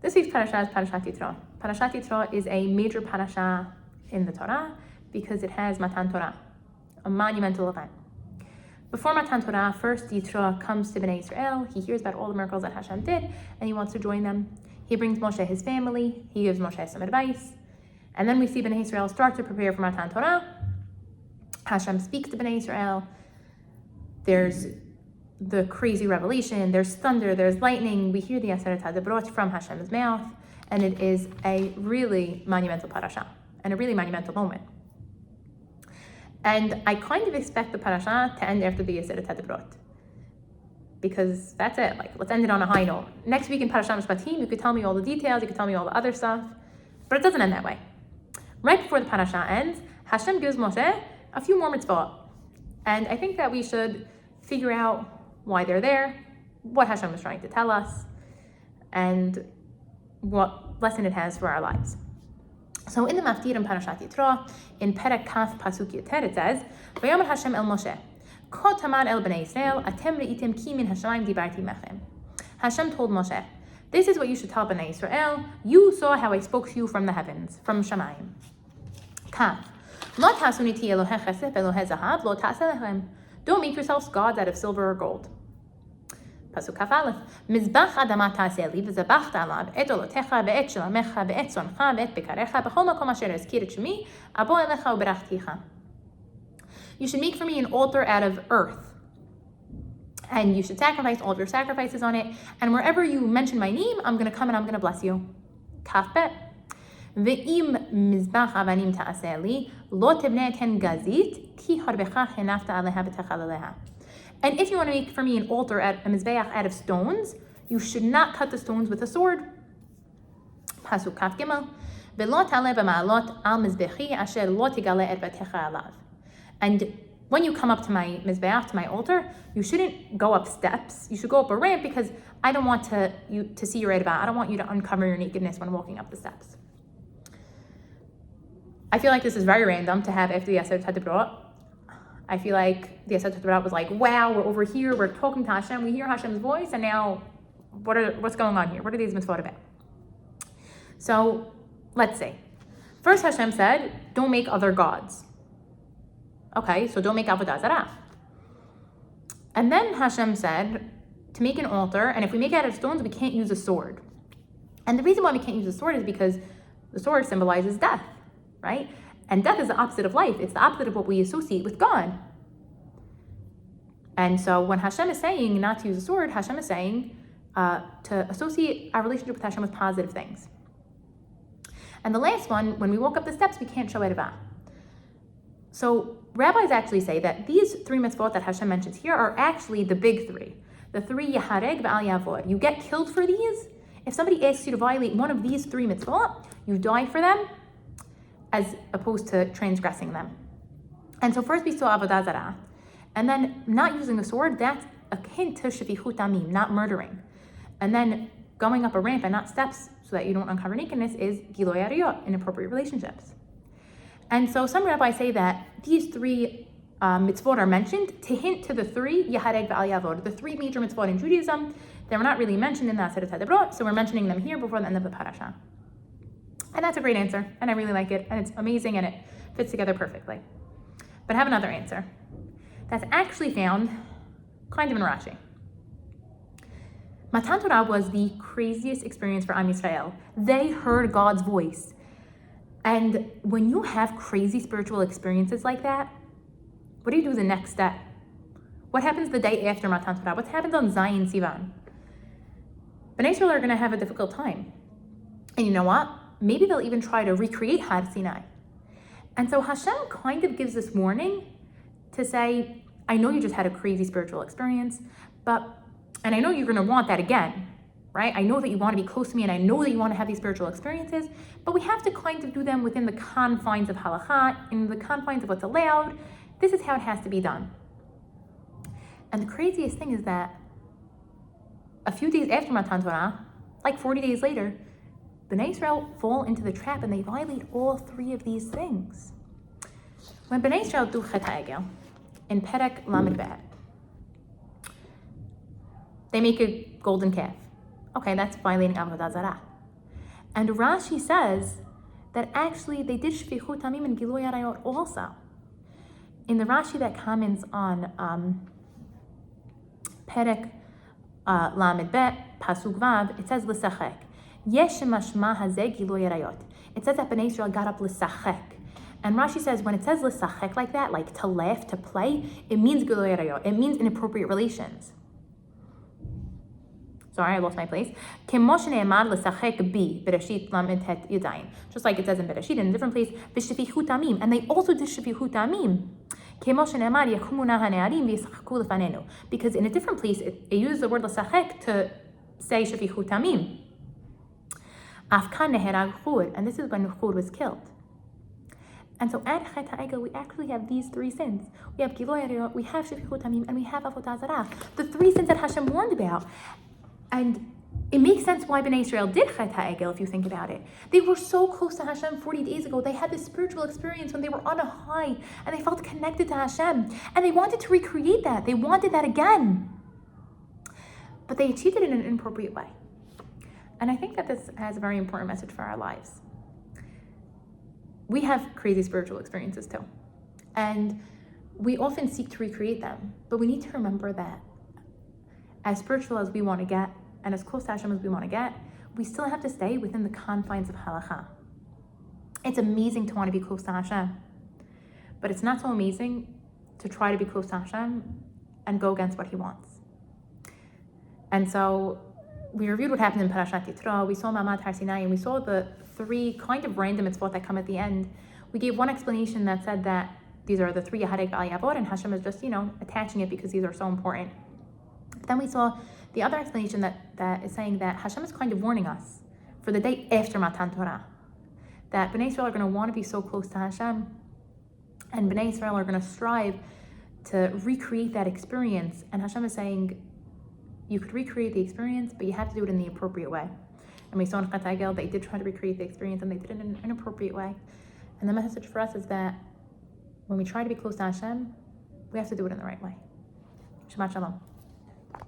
This week's parasha is Parashat Yitro. Parashat Yitro is a major parasha in the Torah because it has Matan Torah, a monumental event. Before Matan Torah, first Yitro comes to Bnei Israel. He hears about all the miracles that Hashem did, and he wants to join them. He brings Moshe his family. He gives Moshe some advice. And then we see Bnei Israel start to prepare for Matan Torah. Hashem speaks to Bnei Israel. There's the crazy revelation, there's thunder, there's lightning. We hear the Aseret HaDebrot from Hashem's mouth, and it is a really monumental parasha and a really monumental moment. And I kind of expect the parasha to end after the Aseret HaDebrot, because that's it. Like, let's end it on a high note. Next week in Parashat Mishpatim, you could tell me all the details, you could tell me all the other stuff, but it doesn't end that way. Right before the parasha ends, Hashem gives Moshe a few more mitzvot, and I think that we should figure out why they're there, what Hashem is trying to tell us, and what lesson it has for our lives. So in the Maftir in Parashat Yitro, in Perek Kaf Pasuk Yoter, it says, "Vayomer Hashem el Moshe, Ko tamar el bnei Israel, atem reitem ki min hashamayim dibarti mechem." Hashem told Moshe, "This is what you should tell bnei Israel. You saw how I spoke to you from the heavens, from Shamayim." Kaf, Lo tasuniti Elohe chesed Elohe zahav, lo ta'aseh lechem. Don't make yourselves gods out of silver or gold. Pasuk Kaf Aleph. Mizbach adama ta'aseh li v'zabachta alav et olotecha ve'et shelamecha ve'et tzoncha ve'et bekarecha b'chol makom asher azkir et shemi abo elecha u'berachticha. You should make for me an altar out of earth, and you should sacrifice all of your sacrifices on it, and wherever you mention my name, I'm going to come and I'm going to bless you. Kaf Bet. Ve'im mizbach avanim ta'aseh li lo tebnei eten gazit ki harbecha henafta aleha b'techalaleha. And if you want to make for me an altar at a mizbeach out of stones, you should not cut the stones with a sword. Pasuk Kaf Gimel. Ve'lo taleh b'ma'alot al mizbechi asher lo tigale ervatecha alav. And when you come up to my mizbeach, to my altar, you shouldn't go up steps. You should go up a ramp, because I don't want you to see your erva. I don't want you to uncover your nakedness when walking up the steps. I feel like this is very random to have after the Aseret HaDebrot. I feel like the Aseret HaDebrot was like, wow, we're over here, we're talking to Hashem, we hear Hashem's voice, and now what's going on here? What are these mitzvot about? So let's see. First, Hashem said, don't make other gods. Okay, so don't make avodah zarah. And then Hashem said to make an altar, and if we make it out of stones, we can't use a sword. And the reason why we can't use a sword is because the sword symbolizes death, right? And death is the opposite of life. It's the opposite of what we associate with God. And so when Hashem is saying not to use a sword, Hashem is saying to associate our relationship with Hashem with positive things. And the last one, when we walk up the steps, we can't show erva. So rabbis actually say that these three mitzvot that Hashem mentions here are actually the big three. The three yahareg v'al yavor. You get killed for these. If somebody asks you to violate one of these three mitzvot, you die for them, as opposed to transgressing them. And so first we saw avodah zarah, and then not using the sword, that's a hint to shefichut damim, not murdering. And then going up a ramp and not steps so that you don't uncover nakedness is giloy ariyot, inappropriate relationships. And so some rabbis say that these three mitzvot are mentioned to hint to the three yahareg v'al yavor, the three major mitzvot in Judaism. They were not really mentioned in the Aseret HaDebrot, so we're mentioning them here before the end of the parasha. And that's a great answer, and I really like it, and it's amazing, and it fits together perfectly. But I have another answer that's actually found kind of in Rashi. Matan Torah was the craziest experience for Am Yisrael. They heard God's voice. And when you have crazy spiritual experiences like that, what do you do as the next step? What happens the day after Matan Torah? What happens on Zion Sivan? Bnei Israel are going to have a difficult time. And you know what? Maybe they'll even try to recreate Har Sinai. And so Hashem kind of gives this warning to say, I know you just had a crazy spiritual experience, and I know you're going to want that again, right? I know that you want to be close to me, and I know that you want to have these spiritual experiences, but we have to kind of do them within the confines of halakha, in the confines of what's allowed. This is how it has to be done. And the craziest thing is that a few days after Matan Torah, like 40 days later, Bnei Israel fall into the trap and they violate all three of these things. When Bnei Israel do Chet HaEgel, in Perek Lamed Bet, they make a golden calf. Okay, that's violating Avodah Zarah. And Rashi says that actually they did shfichut damim and gilui arayot also. In the Rashi that comments on Perek Lamed Bet Pasuk Vav, it says l'sachek. Yesh mashma hazeh gilui arayot. It says that Bnei Israel got up l'sachek. And Rashi says when it says l'sachek like that, like to laugh, to play, it means gilui arayot. It means inappropriate relations. Sorry, I lost my place. Just like it says in Bereshit, in a different place, and they also did shfichut damim. Because in a different place, it uses the word l'sachek to say shfichut damim. And this is when Chur was killed. And so at Chet HaEgel, we actually have these three sins. We have gilui arayot, we have shfichut damim, and we have avodah zarah. The three sins that Hashem warned about. And it makes sense why Bnei Israel did Chet HaEgel, if you think about it. They were so close to Hashem 40 days ago. They had this spiritual experience when they were on a high, and they felt connected to Hashem. And they wanted to recreate that. They wanted that again. But they achieved it in an inappropriate way. And I think that this has a very important message for our lives. We have crazy spiritual experiences too. And we often seek to recreate them. But we need to remember that as spiritual as we want to get, and as close to Hashem as we want to get, we still have to stay within the confines of halakha. It's amazing to want to be close to Hashem, but it's not so amazing to try to be close to Hashem and go against what He wants. And so we reviewed what happened in Parashat Yitro. We saw Ma'amad Har Sinai, and we saw the three kind of random mitzvot that come at the end. We gave one explanation that said that these are the three Yaharek V'al Yavor, and Hashem is just, attaching it because these are so important. Then we saw the other explanation that is saying that Hashem is kind of warning us for the day after Matan Torah, that Bnei Israel are going to want to be so close to Hashem, and Bnei Israel are going to strive to recreate that experience. And Hashem is saying, you could recreate the experience, but you have to do it in the appropriate way. And we saw in Chet HaEgel, they did try to recreate the experience, and they did it in an inappropriate way. And the message for us is that when we try to be close to Hashem, we have to do it in the right way. Shabbat Shalom.